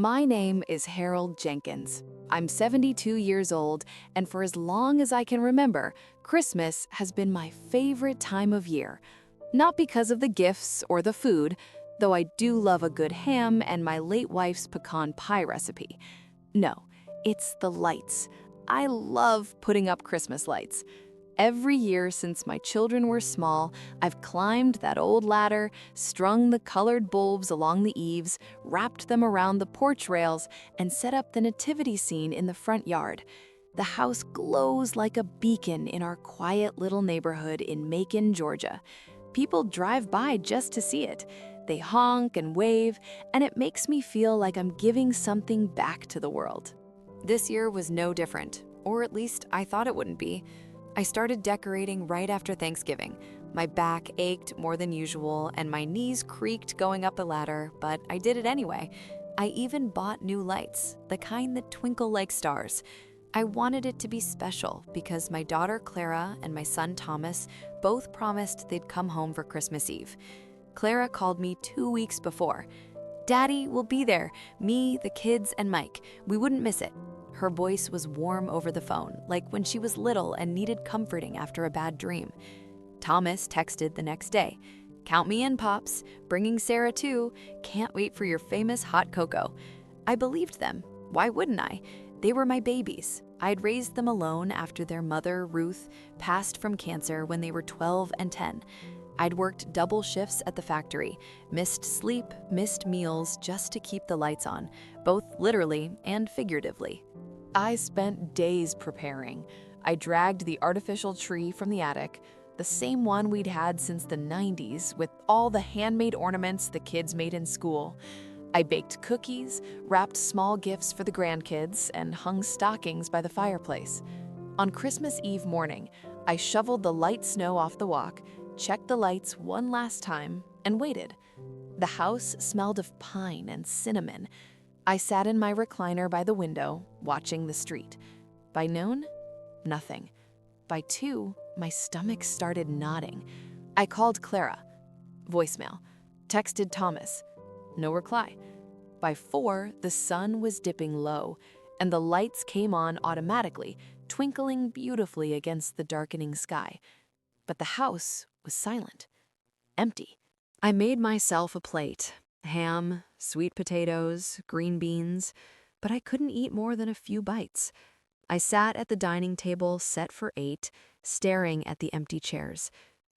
My name is Harold Jenkins. I'm 72 years old, and for as long as I can remember, Christmas has been my favorite time of year. Not because of the gifts or the food, though I do love a good ham and my late wife's pecan pie recipe. No, it's the lights. I love putting up Christmas lights. Every year since my children were small, I've climbed that old ladder, strung the colored bulbs along the eaves, wrapped them around the porch rails, and set up the nativity scene in the front yard. The house glows like a beacon in our quiet little neighborhood in Macon, Georgia. People drive by just to see it. They honk and wave, and it makes me feel like I'm giving something back to the world. This year was no different, or at least I thought it wouldn't be. I started decorating right after Thanksgiving. My back ached more than usual and my knees creaked going up the ladder, but I did it anyway. I even bought new lights, the kind that twinkle like stars. I wanted it to be special because my daughter Clara and my son Thomas both promised they'd come home for Christmas Eve. Clara called me 2 weeks before. "Daddy, we'll be there. Me, the kids, and Mike. We wouldn't miss it." Her voice was warm over the phone, like when she was little and needed comforting after a bad dream. Thomas texted the next day. "Count me in, Pops. Bringing Sarah too. Can't wait for your famous hot cocoa." I believed them. Why wouldn't I? They were my babies. I'd raised them alone after their mother, Ruth, passed from cancer when they were 12 and 10. I'd worked double shifts at the factory, missed sleep, missed meals just to keep the lights on, both literally and figuratively. I spent days preparing. I dragged the artificial tree from the attic, the same one we'd had since the 90s, with all the handmade ornaments the kids made in school. I baked cookies, wrapped small gifts for the grandkids, and hung stockings by the fireplace. On Christmas Eve morning, I shoveled the light snow off the walk, checked the lights one last time, and waited. The house smelled of pine and cinnamon. I sat in my recliner by the window, watching the street. By noon, nothing. By 2, my stomach started nodding. I called Clara. Voicemail. Texted Thomas. No reply. By 4, the sun was dipping low, and the lights came on automatically, twinkling beautifully against the darkening sky. But the house was silent, empty. I made myself a plate. Ham, sweet potatoes, green beans, but I couldn't eat more than a few bites. I sat at the dining table set for 8, staring at the empty chairs.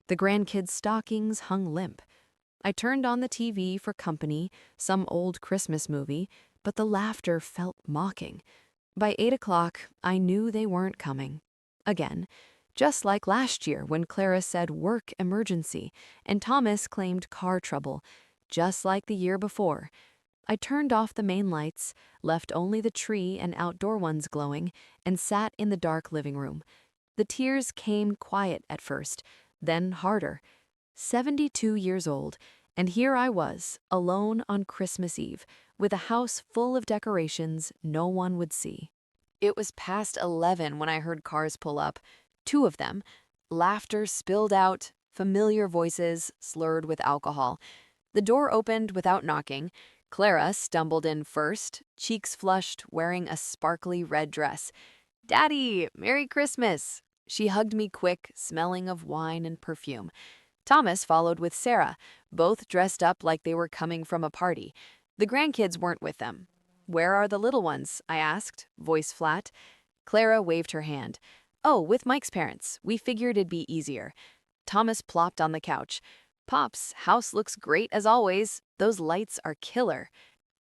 The grandkids' stockings hung limp. I turned on the TV for company, some old Christmas movie, but the laughter felt mocking. By 8 o'clock, I knew they weren't coming. Again, just like last year when Clara said work emergency and Thomas claimed car trouble. Just like the year before. I turned off the main lights, left only the tree and outdoor ones glowing, and sat in the dark living room. The tears came quiet at first, then harder. 72 years old, and here I was, alone on Christmas Eve, with a house full of decorations no one would see. It was past 11 when I heard cars pull up, 2 of them. Laughter spilled out, familiar voices slurred with alcohol. The door opened without knocking. Clara stumbled in first, cheeks flushed, wearing a sparkly red dress. "Daddy, Merry Christmas!" She hugged me quick, smelling of wine and perfume. Thomas followed with Sarah, both dressed up like they were coming from a party. The grandkids weren't with them. "Where are the little ones?" I asked, voice flat. Clara waved her hand. "Oh, with Mike's parents. We figured it'd be easier." Thomas plopped on the couch. "Pops, house looks great as always. Those lights are killer."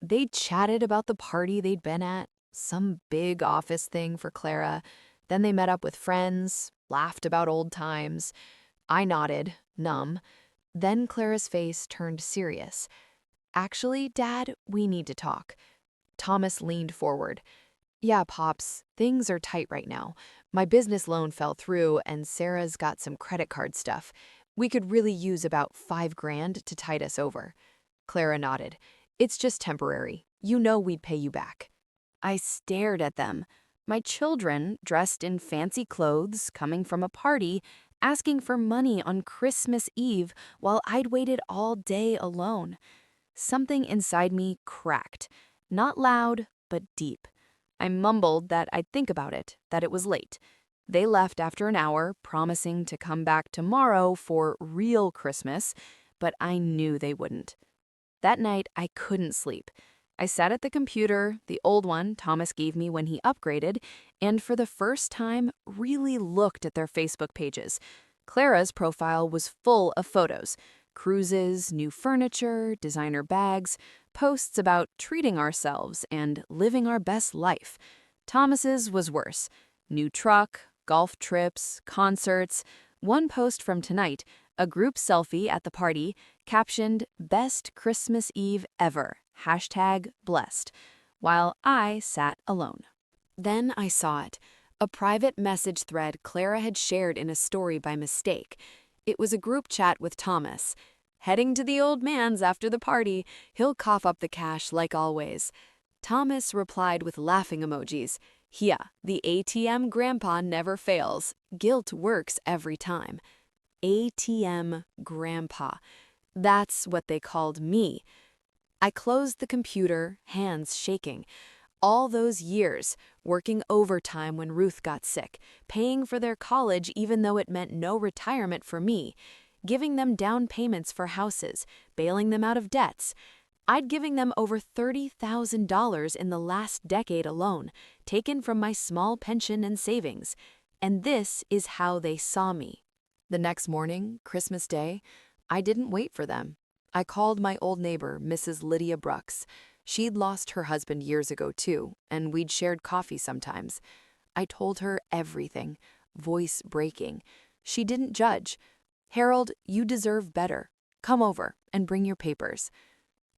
They chatted about the party they'd been at, some big office thing for Clara. Then they met up with friends, laughed about old times. I nodded, numb. Then Clara's face turned serious. "Actually, Dad, we need to talk." Thomas leaned forward. "Yeah, Pops, things are tight right now. My business loan fell through and Sarah's got some credit card stuff. We could really use about $5,000 to tide us over." Clara nodded. "It's just temporary. You know we'd pay you back." I stared at them. My children, dressed in fancy clothes, coming from a party, asking for money on Christmas Eve while I'd waited all day alone. Something inside me cracked. Not loud, but deep. I mumbled that I'd think about it, that it was late. They left after an hour, promising to come back tomorrow for real Christmas, but I knew they wouldn't. That night, I couldn't sleep. I sat at the computer, the old one Thomas gave me when he upgraded, and for the first time, really looked at their Facebook pages. Clara's profile was full of photos: cruises, new furniture, designer bags, posts about treating ourselves and living our best life. Thomas's was worse: new truck, golf trips, concerts. One post from tonight, a group selfie at the party, captioned "Best Christmas Eve ever, #blessed," while I sat alone. Then I saw it, a private message thread Clara had shared in a story by mistake. It was a group chat with Thomas. "Heading to the old man's after the party. He'll cough up the cash like always." Thomas replied with laughing emojis. "Yeah, the ATM grandpa never fails. Guilt works every time." ATM grandpa. That's what they called me. I closed the computer, hands shaking. All those years, working overtime when Ruth got sick, paying for their college even though it meant no retirement for me, giving them down payments for houses, bailing them out of debts. I'd giving them over $30,000 in the last decade alone, taken from my small pension and savings. And this is how they saw me. The next morning, Christmas Day, I didn't wait for them. I called my old neighbor, Mrs. Lydia Brooks. She'd lost her husband years ago too, and we'd shared coffee sometimes. I told her everything, voice breaking. She didn't judge. "Harold, you deserve better. Come over and bring your papers."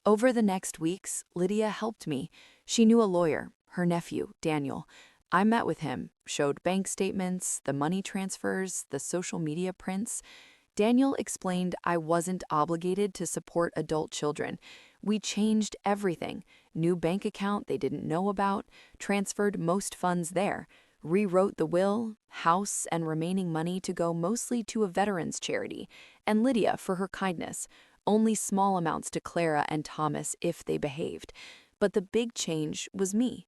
Over the next weeks, Lydia helped me. She knew a lawyer, her nephew, Daniel. I met with him, showed bank statements, the money transfers, the social media prints. Daniel explained I wasn't obligated to support adult children. We changed everything: new bank account they didn't know about, transferred most funds there, rewrote the will, house and remaining money to go mostly to a veterans charity, and Lydia for her kindness, only small amounts to Clara and Thomas if they behaved. But the big change was me.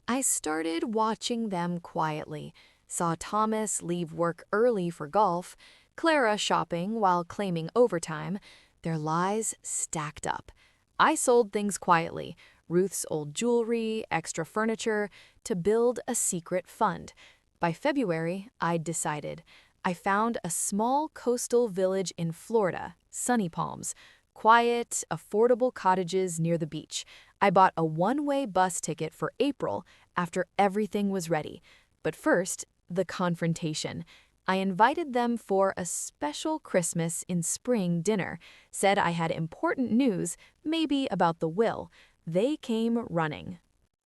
I started watching them quietly, saw Thomas leave work early for golf, Clara shopping while claiming overtime. Their lies stacked up. I sold things quietly: Ruth's old jewelry, extra furniture, to build a secret fund. By February, I'd decided. I found a small coastal village in Florida, Sunny Palms. Quiet, affordable cottages near the beach. I bought a one-way bus ticket for April after everything was ready. But first, the confrontation. I invited them for a special Christmas in spring dinner, said I had important news, maybe about the will. They came running.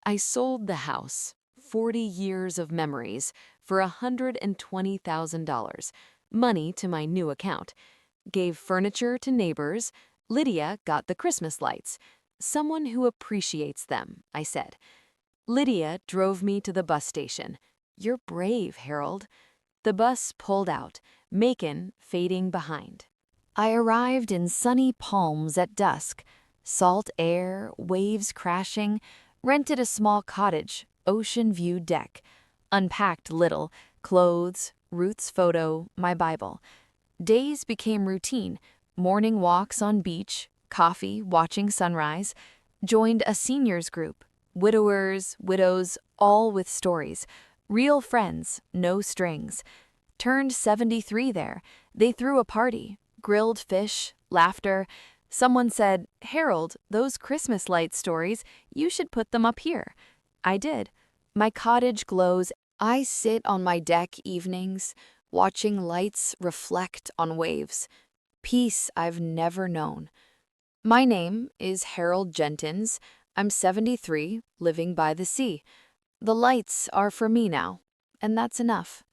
I sold the house, 40 years of memories, for $120,000, money to my new account. Gave furniture to neighbors. Lydia got the Christmas lights. "Someone who appreciates them," I said. Lydia drove me to the bus station. "You're brave, Harold." The bus pulled out, Macon fading behind. I arrived in Sunny Palms at dusk. Salt air, waves crashing. Rented a small cottage, ocean view deck. Unpacked little: clothes, Ruth's photo, my Bible. Days became routine: morning walks on beach, coffee, watching sunrise. Joined a seniors group: widowers, widows, all with stories. Real friends, no strings. Turned 73 there. They threw a party, grilled fish, laughter. Someone said, "Harold, those Christmas light stories, you should put them up here." I did. My cottage glows. I sit on my deck evenings, watching lights reflect on waves. Peace I've never known. My name is Harold Jenkins. I'm 73, living by the sea. The lights are for me now, and that's enough.